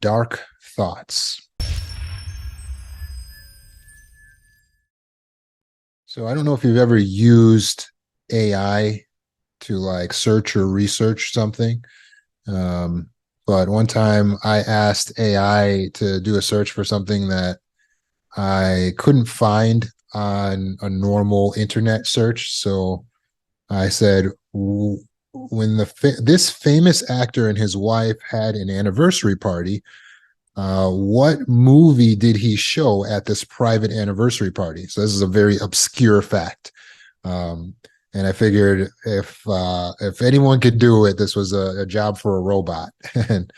dark thoughts. So I don't know if you've ever used AI to like search or research something. Um, but one time I asked AI to do a search for something that I couldn't find on a normal internet search. So I said, when this famous actor and his wife had an anniversary party, what movie did he show at this private anniversary party? So this is a very obscure fact. Um, and I figured if anyone could do it, this was a job for a robot. And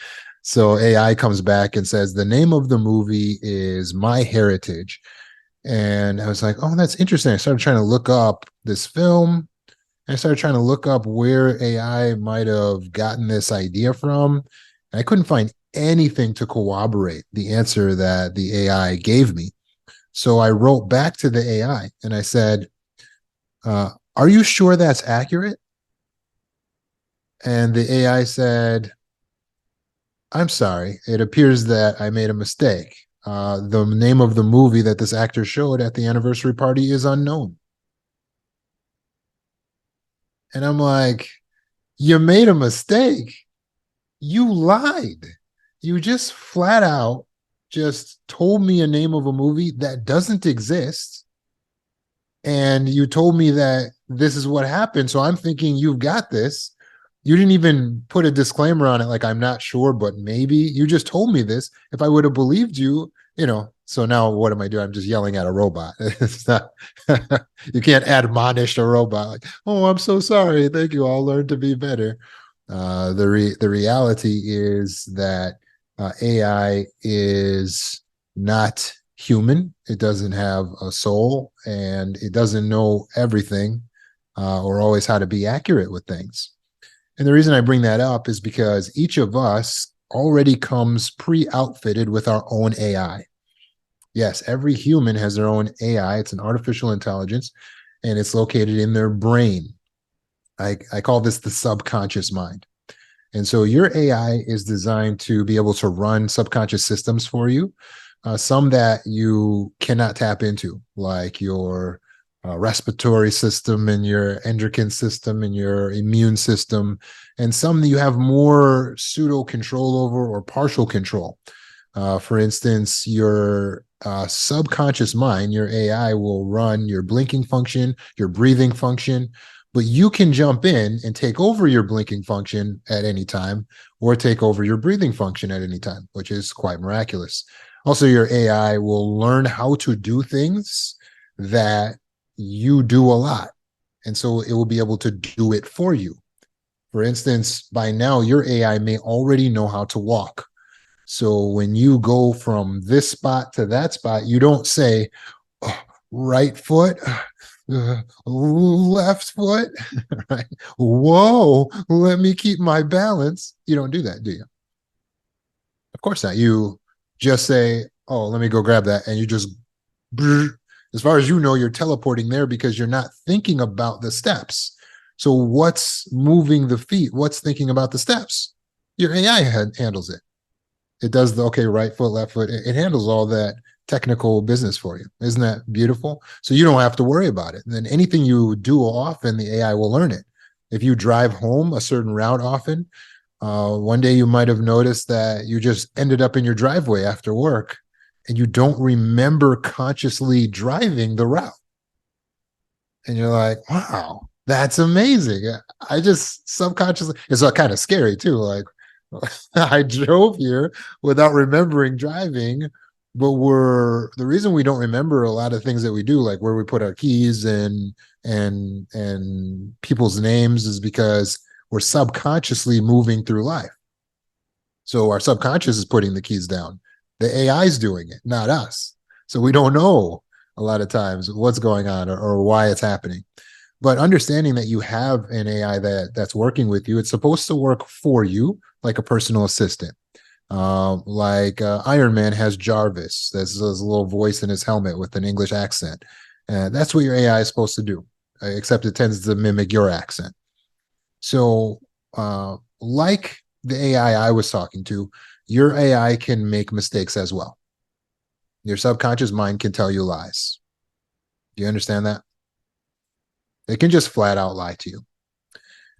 so AI comes back and says the name of the movie is My Heritage. And I was like, oh, that's interesting. I started trying to look up this film. I started trying to look up where AI might have gotten this idea from. And I couldn't find anything to corroborate the answer that the AI gave me. So I wrote back to the AI and I said, are you sure that's accurate? And the AI said, I'm sorry. It appears that I made a mistake. The name of the movie that this actor showed at the anniversary party is unknown. And I'm like, you made a mistake. You lied. You just flat out just told me a name of a movie that doesn't exist. And you told me that this is what happened. So I'm thinking you've got this. You didn't even put a disclaimer on it, like, I'm not sure, but maybe. You just told me this. If I would have believed you, so now what am I doing? I'm just yelling at a robot. It's not, you can't admonish a robot like, oh, I'm so sorry. Thank you. I'll learn to be better. The reality is that AI is not human. It doesn't have a soul and it doesn't know everything or always how to be accurate with things. And the reason I bring that up is because each of us already comes pre-outfitted with our own AI. Yes, every human has their own AI. It's an artificial intelligence and it's located in their brain. I call this the subconscious mind. And so your AI is designed to be able to run subconscious systems for you, some that you cannot tap into, like your respiratory system and your endocrine system and your immune system, and some that you have more pseudo control over or partial control. For instance, your subconscious mind, your AI will run your blinking function, your breathing function, but you can jump in and take over your blinking function at any time or take over your breathing function at any time, which is quite miraculous. Also, your AI will learn how to do things that you do a lot. And so it will be able to do it for you. For instance, by now, your AI may already know how to walk. So when you go from this spot to that spot, you don't say, oh, right foot, left foot, right? Whoa, let me keep my balance. You don't do that, do you? Of course not. You just say, oh, let me go grab that. And you just, as far as you know, you're teleporting there because you're not thinking about the steps. So what's moving the feet? What's thinking about the steps? Your AI handles it. It does the, okay, right foot, left foot. It handles all that technical business for you. Isn't that beautiful? So you don't have to worry about it. And then anything you do often, the AI will learn it. If you drive home a certain route often, one day you might have noticed that you just ended up in your driveway after work and you don't remember consciously driving the route. And you're like, wow, that's amazing. I just subconsciously, it's kind of scary too. Like, I drove here without remembering driving, but the reason we don't remember a lot of things that we do, like where we put our keys and people's names, is because we're subconsciously moving through life. So our subconscious is putting the keys down. The AI is doing it, not us. So we don't know a lot of times what's going on or why it's happening. But understanding that you have an AI that's working with you, it's supposed to work for you like a personal assistant. Iron Man has Jarvis. There's a little voice in his helmet with an English accent. That's what your AI is supposed to do, except it tends to mimic your accent. So, like the AI I was talking to, your AI can make mistakes as well. Your subconscious mind can tell you lies. Do you understand that? It can just flat out lie to you.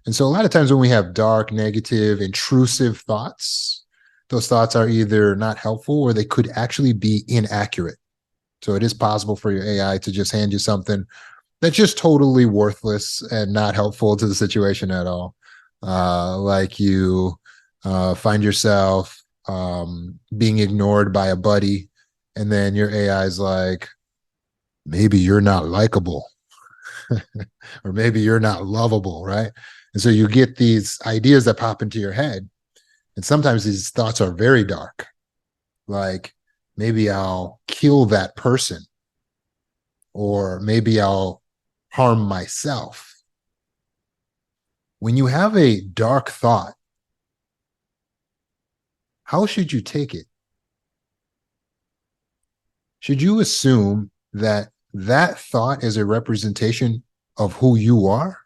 And so a lot of times when we have dark, negative, intrusive thoughts, those thoughts are either not helpful or they could actually be inaccurate. So it is possible for your AI to just hand you something that's just totally worthless and not helpful to the situation at all. Like you find yourself being ignored by a buddy, and then your AI is like, maybe you're not likable, or maybe you're not lovable, right? And so you get these ideas that pop into your head. And sometimes these thoughts are very dark. Like, maybe I'll kill that person, or maybe I'll harm myself. When you have a dark thought, how should you take it? Should you assume that that thought is a representation of who you are?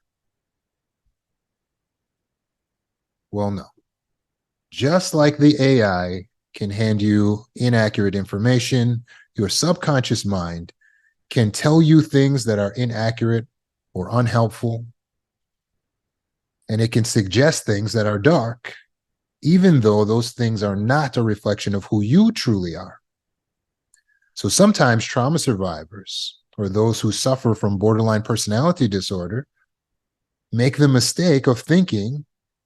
Well, no. Just like the AI can hand you inaccurate information, your subconscious mind can tell you things that are inaccurate or unhelpful, and it can suggest things that are dark, even though those things are not a reflection of who you truly are. So sometimes trauma survivors or those who suffer from borderline personality disorder make the mistake of thinking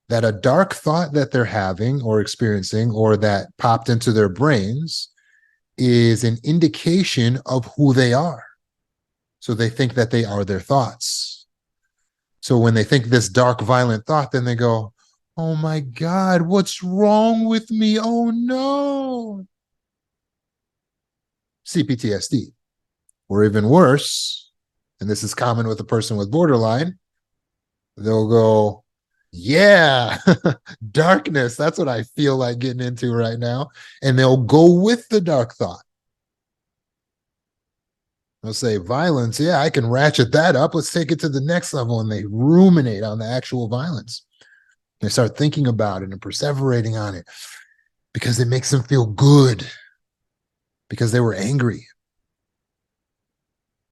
that a dark thought that they're having or experiencing or that popped into their brains is an indication of who they are. So they think that they are their thoughts. So when they think this dark, violent thought, then they go, oh my God, what's wrong with me? Oh no. CPTSD. Or even worse, and this is common with a person with borderline, they'll go, yeah, darkness. That's what I feel like getting into right now. And they'll go with the dark thought. They'll say, violence, yeah, I can ratchet that up. Let's take it to the next level. And they ruminate on the actual violence. They start thinking about it and perseverating on it because it makes them feel good because they were angry.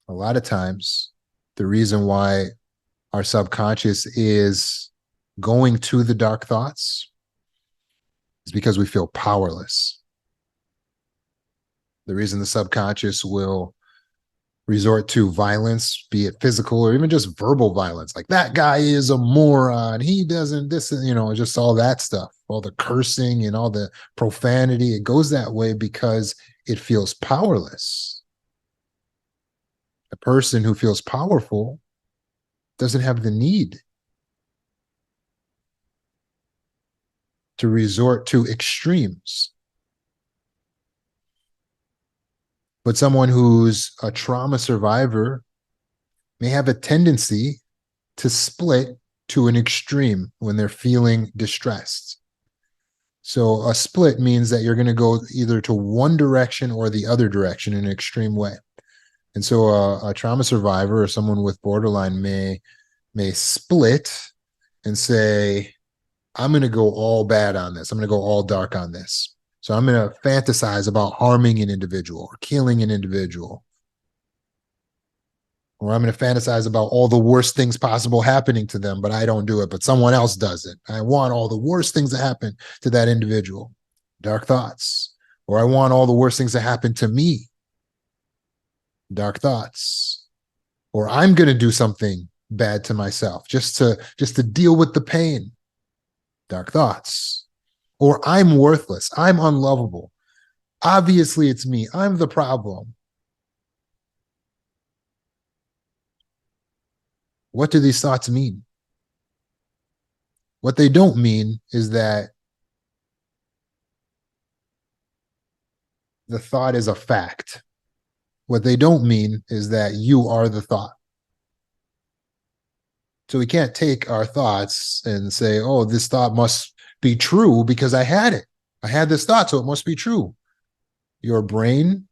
A lot of times, the reason why our subconscious is going to the dark thoughts is because we feel powerless. The reason the subconscious will resort to violence, be it physical or even just verbal violence, like that guy is a moron, he doesn't this, just all that stuff, all the cursing and all the profanity, it goes that way because it feels powerless. A person who feels powerful doesn't have the need to resort to extremes. But someone who's a trauma survivor may have a tendency to split to an extreme when they're feeling distressed. So a split means that you're going to go either to one direction or the other direction in an extreme way. And so a trauma survivor or someone with borderline may split and say, I'm going to go all bad on this. I'm going to go all dark on this. So I'm going to fantasize about harming an individual or killing an individual. Or I'm going to fantasize about all the worst things possible happening to them, but I don't do it, but someone else does it. I want all the worst things to happen to that individual. Dark thoughts. Or I want all the worst things to happen to me. Dark thoughts. Or I'm going to do something bad to myself just to deal with the pain. Dark thoughts. Or I'm worthless. I'm unlovable. Obviously, it's me. I'm the problem. What do these thoughts mean? What they don't mean is that the thought is a fact. What they don't mean is that you are the thought. So we can't take our thoughts and say, oh, this thought must be true because I had it. I had this thought, so it must be true. Your brain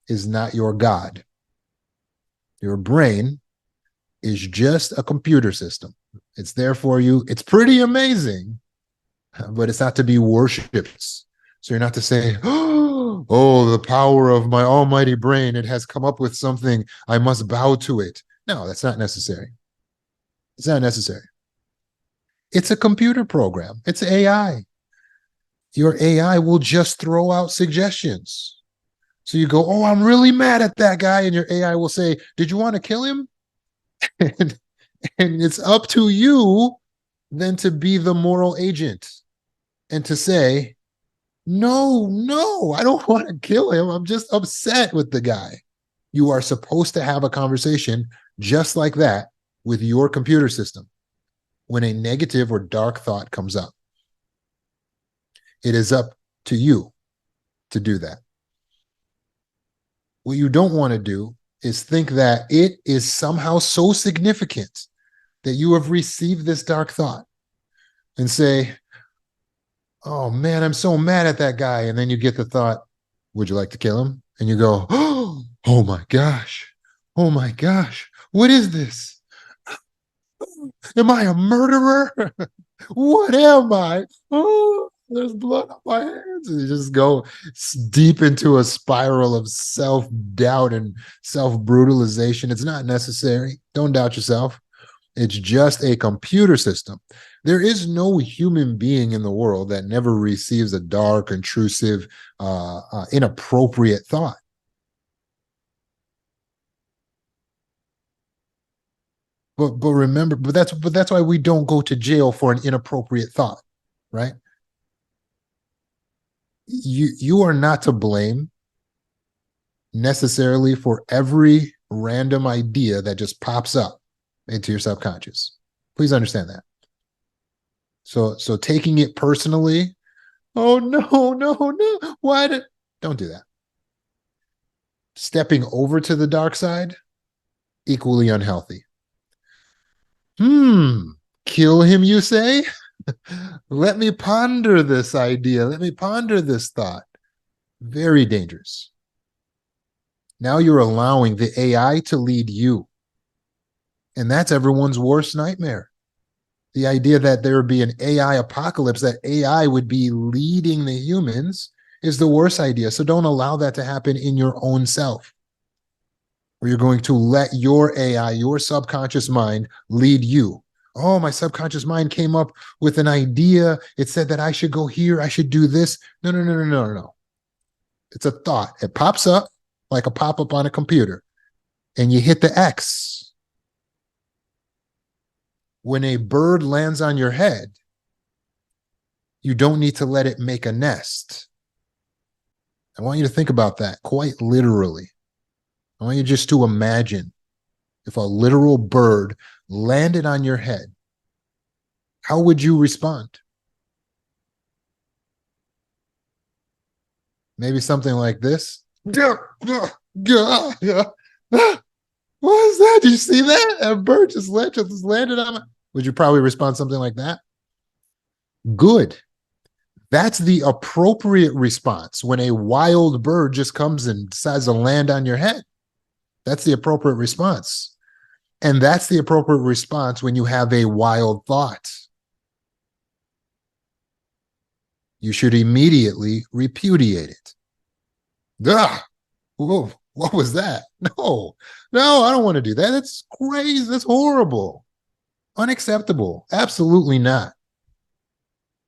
is not your God. Your brain is just a computer system. It's there for you. It's pretty amazing, but it's not to be worshipped. So you're not to say, oh, the power of my almighty brain, it has come up with something, I must bow to it. No, that's not necessary. It's not necessary. It's a computer program, it's AI. Your AI will just throw out suggestions. So you go, oh, I'm really mad at that guy. And your AI will say, did you want to kill him? and, and it's up to you then to be the moral agent and to say, no, I don't want to kill him. I'm just upset with the guy. You are supposed to have a conversation just like that with your computer system when a negative or dark thought comes up. It is up to you to do that. What you don't want to do is think that it is somehow so significant that you have received this dark thought and say, oh man, I'm so mad at that guy. And then you get the thought, would you like to kill him? And you go, oh my gosh, what is this? Am I a murderer? What am I? Oh, there's blood on my hands. And you just go deep into a spiral of self-doubt and self-brutalization. It's not necessary. Don't doubt yourself. It's just a computer system. There is no human being in the world that never receives a dark, intrusive, inappropriate thought. But remember, but that's why we don't go to jail for an inappropriate thought, right? You are not to blame necessarily for every random idea that just pops up into your subconscious. Please understand that. So taking it personally, oh no, why did don't do that. Stepping over to the dark side, equally unhealthy. Kill him, you say? Let me ponder this idea. Let me ponder this thought. Very dangerous. Now you're allowing the AI to lead you. And that's everyone's worst nightmare. The idea that there would be an AI apocalypse, that AI would be leading the humans, is the worst idea. So don't allow that to happen in your own self. Or you're going to let your AI, your subconscious mind, lead you. Oh, my subconscious mind came up with an idea. It said that I should go here. I should do this. No. It's a thought. It pops up like a pop-up on a computer, and you hit the X. When a bird lands on your head, you don't need to let it make a nest. I want you to think about that quite literally. I want you just to imagine if a literal bird landed on your head, how would you respond? Maybe something like this. What was that? Did you see that? A bird just landed on my... Would you probably respond something like that? Good. That's the appropriate response when a wild bird just comes and decides to land on your head. That's the appropriate response. And that's the appropriate response when you have a wild thought. You should immediately repudiate it. Ugh, whoa, what was that? No, I don't want to do that. That's crazy. That's horrible. Unacceptable. Absolutely not.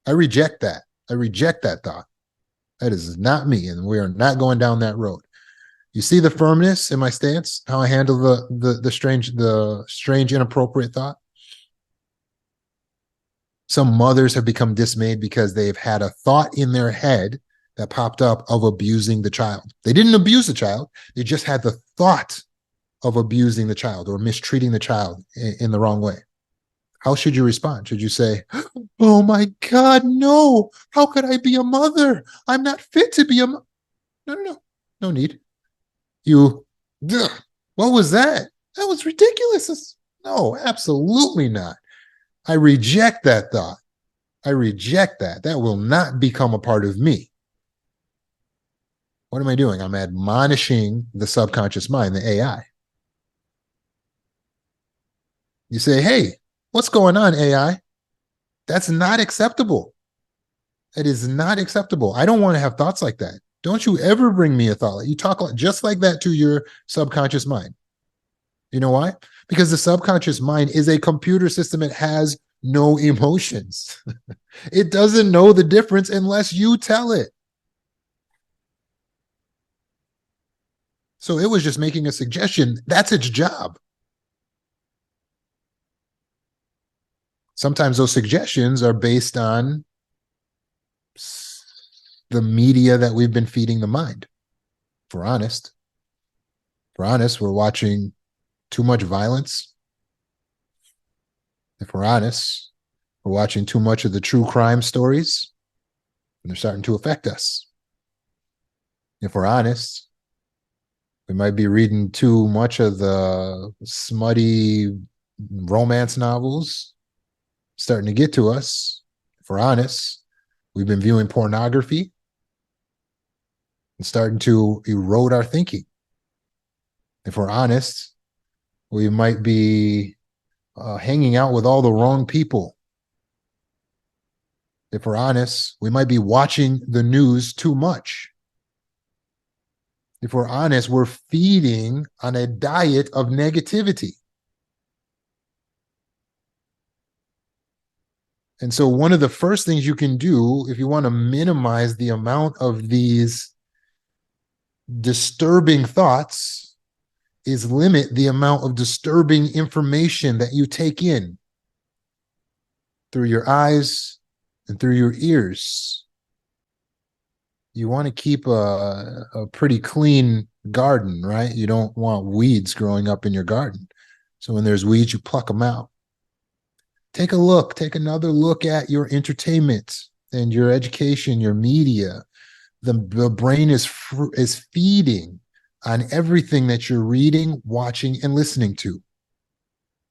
I reject that. I reject that thought. That is not me, and we are not going down that road. You see the firmness in my stance, how I handle the strange, inappropriate thought? Some mothers have become dismayed because they've had a thought in their head that popped up of abusing the child. They didn't abuse the child. They just had the thought of abusing the child or mistreating the child in the wrong way. How should you respond? Should you say, oh my God, no, how could I be a mother? I'm not fit to be a mother. No need. What was that? That was ridiculous. No, absolutely not. I reject that thought. I reject that. That will not become a part of me. What am I doing? I'm admonishing the subconscious mind, the AI. You say, hey, what's going on, AI? That's not acceptable. It is not acceptable. I don't want to have thoughts like that. Don't you ever bring me a thought. You talk just like that to your subconscious mind. You know why? Because the subconscious mind is a computer system. It has no emotions. It doesn't know the difference unless you tell it. So it was just making a suggestion. That's its job. Sometimes those suggestions are based on the media that we've been feeding the mind. If we're honest, we're watching too much violence. If we're honest, we're watching too much of the true crime stories, and they're starting to affect us. If we're honest, we might be reading too much of the smutty romance novels, starting to get to us. If we're honest, we've been viewing pornography and starting to erode our thinking. If we're honest, we might be hanging out with all the wrong people. If we're honest, we might be watching the news too much. If we're honest, we're feeding on a diet of negativity. And so one of the first things you can do if you want to minimize the amount of these disturbing thoughts is limit the amount of disturbing information that you take in through your eyes and through your ears. You want to keep a pretty clean garden, right? You don't want weeds growing up in your garden. So when there's weeds, you pluck them out. Take another look at your entertainment and your education, your media. The brain is feeding on everything that you're reading, watching, and listening to.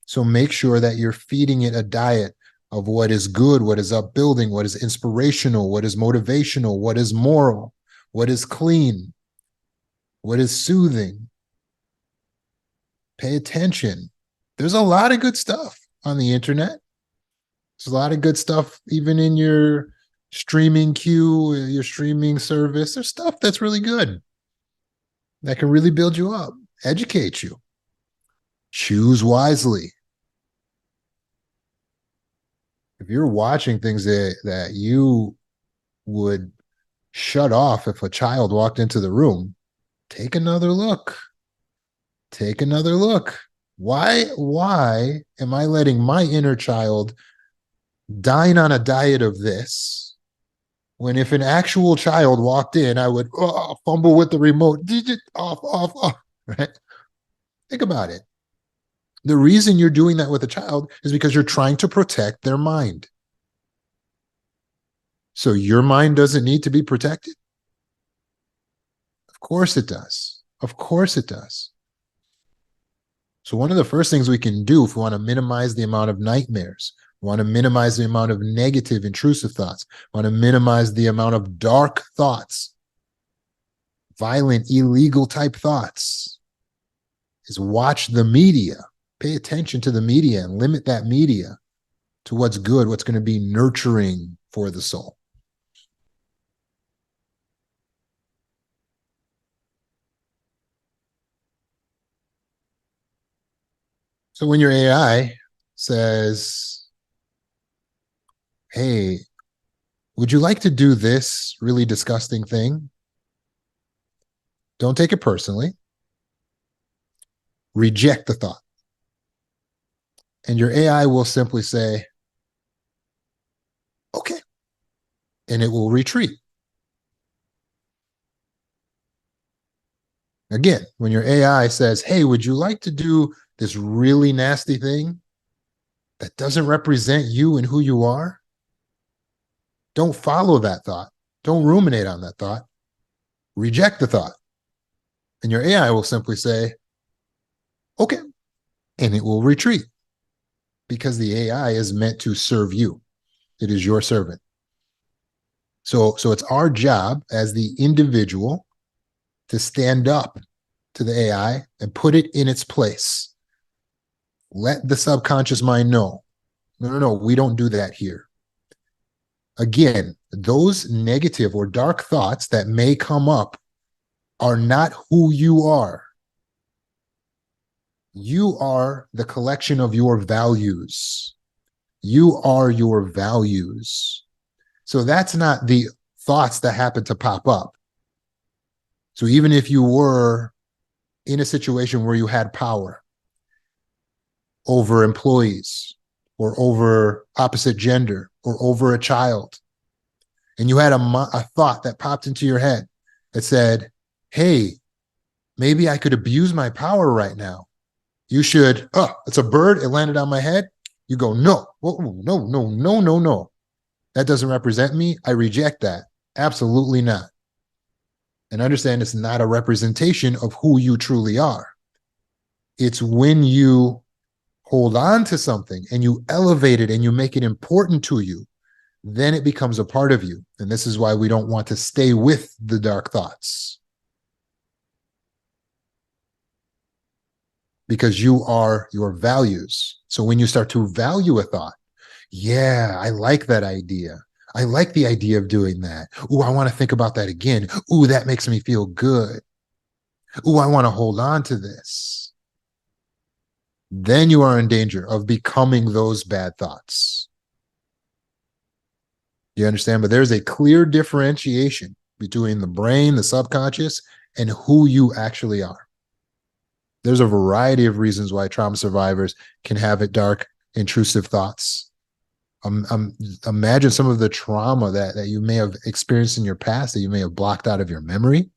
So make sure that you're feeding it a diet of what is good, what is upbuilding, what is inspirational, what is motivational, what is moral, what is clean, what is soothing. Pay attention. There's a lot of good stuff on the internet. There's a lot of good stuff even in your streaming queue, your streaming service. There's stuff that's really good that can really build you up, educate you. Choose wisely. If you're watching things that you would shut off if a child walked into the room, take another look. Take another look. Why am I letting my inner child dine on a diet of this when if an actual child walked in, I would fumble with the remote, off, right? Think about it. The reason you're doing that with a child is because you're trying to protect their mind. So your mind doesn't need to be protected? Of course it does. Of course it does. So one of the first things we can do if we want to minimize the amount of nightmares, we want to minimize the amount of negative, intrusive thoughts, we want to minimize the amount of dark thoughts, violent, illegal type thoughts, is watch the media. Pay attention to the media and limit that media to what's good, what's going to be nurturing for the soul. So when your AI says, hey, would you like to do this really disgusting thing? Don't take it personally. Reject the thought. And your AI will simply say, okay. And it will retreat. Again, when your AI says, hey, would you like to do this really nasty thing that doesn't represent you and who you are? Don't follow that thought. Don't ruminate on that thought. Reject the thought. And your AI will simply say, okay. And it will retreat because the AI is meant to serve you. It is your servant. So it's our job as the individual to stand up to the AI and put it in its place. Let the subconscious mind know, no, we don't do that here. Again, those negative or dark thoughts that may come up are not who you are. You are the collection of your values. You are your values. So that's not the thoughts that happen to pop up. So even if you were in a situation where you had power over employees or over opposite gender or over a child, and you had a thought that popped into your head that said, hey, maybe I could abuse my power right now. You should, oh, it's a bird. It landed on my head. You go, no, no, no, no, no, no. That doesn't represent me. I reject that. Absolutely not. And understand it's not a representation of who you truly are. It's when you hold on to something and you elevate it and you make it important to you, then it becomes a part of you. And this is why we don't want to stay with the dark thoughts. Because you are your values. So when you start to value a thought, yeah, I like that idea. I like the idea of doing that. Ooh, I want to think about that again. Ooh, that makes me feel good. Ooh, I want to hold on to this. Then you are in danger of becoming those bad thoughts. You understand? But there's a clear differentiation between the brain, the subconscious, and who you actually are. There's a variety of reasons why trauma survivors can have dark, intrusive thoughts. Imagine some of the trauma that you may have experienced in your past that you may have blocked out of your memory,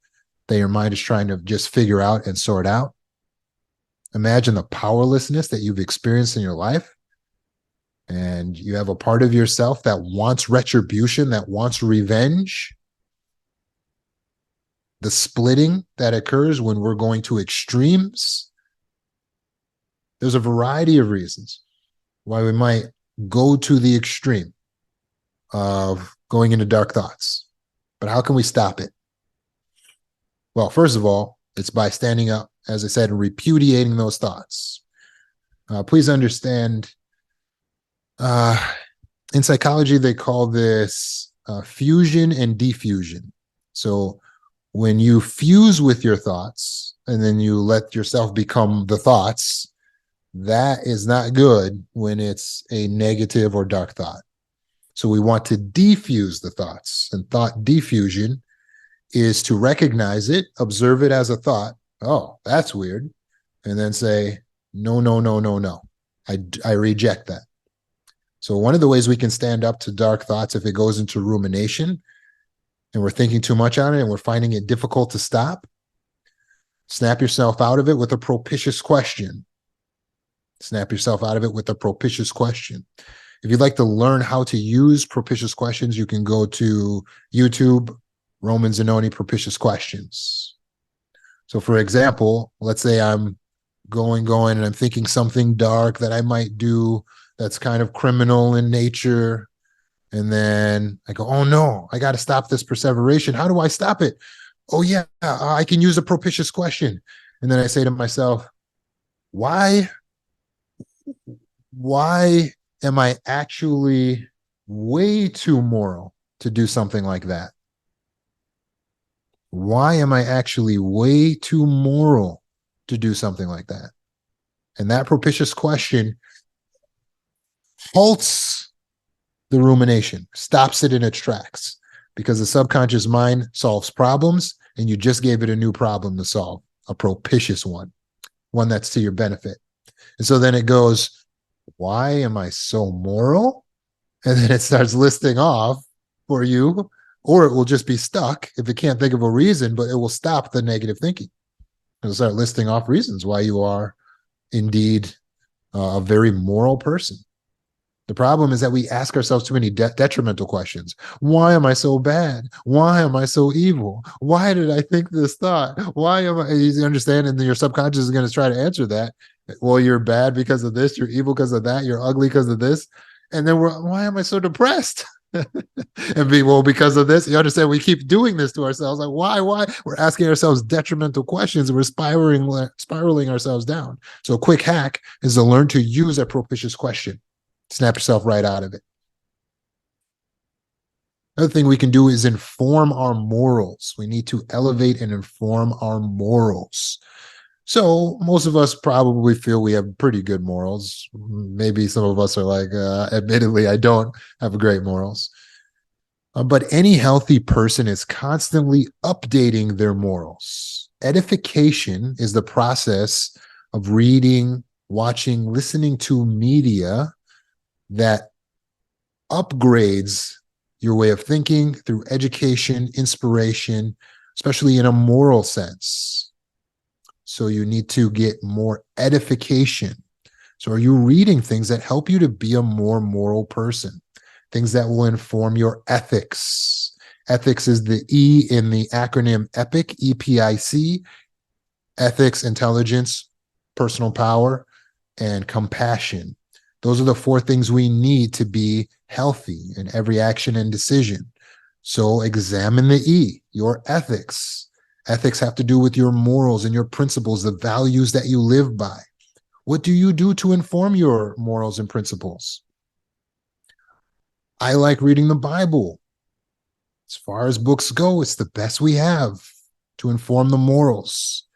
that your mind is trying to just figure out and sort out. Imagine the powerlessness that you've experienced in your life. And you have a part of yourself that wants retribution, that wants revenge. The splitting that occurs when we're going to extremes. There's a variety of reasons why we might go to the extreme of going into dark thoughts. But how can we stop it? Well, first of all, it's by standing up, as I said, and repudiating those thoughts. Please understand, in psychology, they call this fusion and diffusion. So when you fuse with your thoughts and then you let yourself become the thoughts, that is not good when it's a negative or dark thought. So we want to defuse the thoughts. And thought diffusion is to recognize it, observe it as a thought. Oh, that's weird. And then say, no, no, no, no, no. I reject that. So one of the ways we can stand up to dark thoughts if it goes into rumination and we're thinking too much on it and we're finding it difficult to stop, snap yourself out of it with a propitious question. Snap yourself out of it with a propitious question. If you'd like to learn how to use propitious questions, you can go to YouTube, Roman Zanoni propitious questions. So for example, let's say I'm going, and I'm thinking something dark that I might do that's kind of criminal in nature. And then I go, oh no, I got to stop this perseveration. How do I stop it? Oh yeah, I can use a propitious question. And then I say to myself, why am I actually way too moral to do something like that? Why am I actually way too moral to do something like that? And that propitious question halts the rumination, stops it in its tracks, because the subconscious mind solves problems and you just gave it a new problem to solve, a propitious one that's to your benefit. And so then it goes, why am I so moral? And then it starts listing off for you, or it will just be stuck if it can't think of a reason, but it will stop the negative thinking. It'll start listing off reasons why you are indeed a very moral person. The problem is that we ask ourselves too many detrimental questions. Why am I so bad? Why am I so evil? Why did I think this thought? Why am I? You understand? And then your subconscious is going to try to answer that. Well, you're bad because of this. You're evil because of that. You're ugly because of this. And then why am I so depressed? And because of this. You understand? We keep doing this to ourselves. Like, why? We're asking ourselves detrimental questions and we're spiraling ourselves down. So a quick hack is to learn to use a propitious question. Snap yourself right out of it. Another thing we can do is inform our morals. We need to elevate and inform our morals. So most of us probably feel we have pretty good morals. Maybe some of us are like, admittedly, I don't have great morals. But any healthy person is constantly updating their morals. Edification is the process of reading, watching, listening to media that upgrades your way of thinking through education, inspiration, especially in a moral sense. So you need to get more edification. So are you reading things that help you to be a more moral person? Things that will inform your ethics. Ethics is the E in the acronym EPIC, EPIC, ethics, intelligence, personal power, and compassion. Those are the four things we need to be healthy in every action and decision. So examine the E, your ethics. Ethics have to do with your morals and your principles, the values that you live by. What do you do to inform your morals and principles? I like reading the Bible. As far as books go, it's the best we have to inform the morals.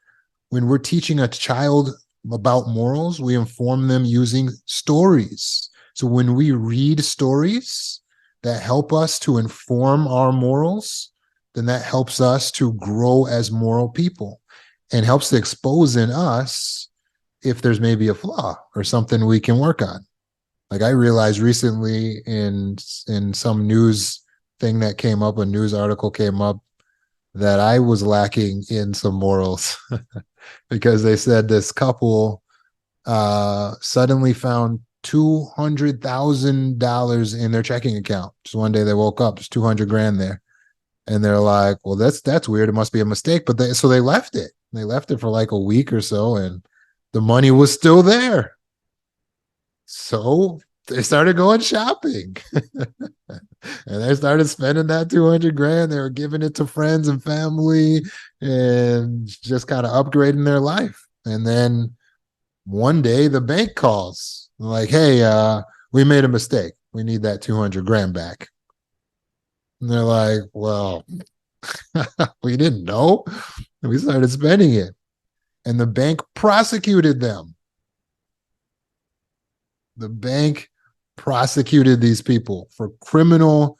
When we're teaching a child about morals, we inform them using stories. So when we read stories that help us to inform our morals, then that helps us to grow as moral people and helps to expose in us if there's maybe a flaw or something we can work on. Like I realized recently in some news thing that came up, a news article came up, that I was lacking in some morals because they said this couple suddenly found $200,000 in their checking account. Just one day they woke up, there's 200 grand there. And they're like, well, that's weird. It must be a mistake. But so they left it. They left it for like a week or so, and the money was still there. So they started going shopping and they started spending that 200 grand. They were giving it to friends and family and just kind of upgrading their life. And then one day the bank calls like, hey, we made a mistake. We need that 200 grand back. And they're like, well, we didn't know. We started spending it. And the bank prosecuted them. The bank prosecuted these people for criminal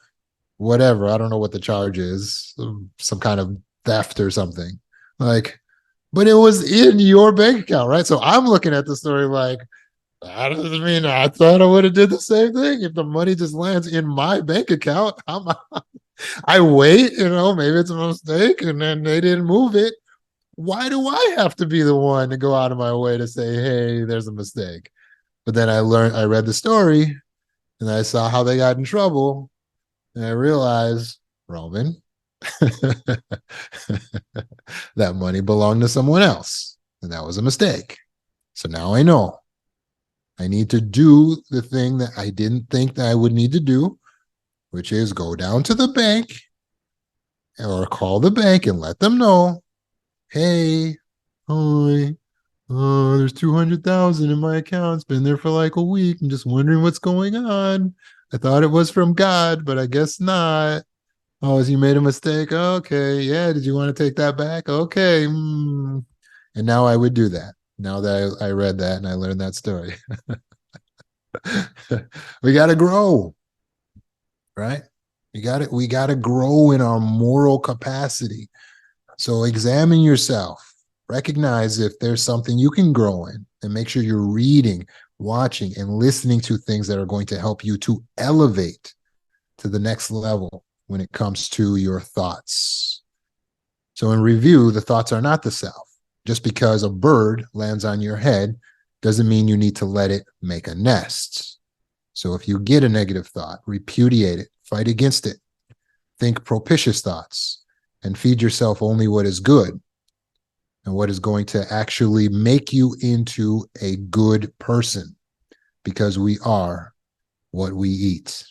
whatever. I don't know what the charge is, some kind of theft or something. Like, but it was in your bank account, right? So I'm looking at the story like, that doesn't mean I thought I would have did the same thing. If the money just lands in my bank account, I wait, maybe it's a mistake and then they didn't move it. Why do I have to be the one to go out of my way to say, hey, there's a mistake? But then I read the story and I saw how they got in trouble. And I realized, Roman, that money belonged to someone else. And that was a mistake. So now I know I need to do the thing that I didn't think that I would need to do, which is go down to the bank or call the bank and let them know, hey, hi, there's 200,000 in my account. It's been there for like a week. I'm just wondering what's going on. I thought it was from God, but I guess not. Oh, you made a mistake. Okay. Yeah. Did you want to take that back? Okay. And now I would do that. Now that I read that and I learned that story. We got to grow, right? We got to grow in our moral capacity. So examine yourself. Recognize if there's something you can grow in, and make sure you're reading, watching, and listening to things that are going to help you to elevate to the next level when it comes to your thoughts. So in review, the thoughts are not the self. Just because a bird lands on your head doesn't mean you need to let it make a nest. So if you get a negative thought, repudiate it, fight against it, think propitious thoughts, and feed yourself only what is good and what is going to actually make you into a good person, because we are what we eat.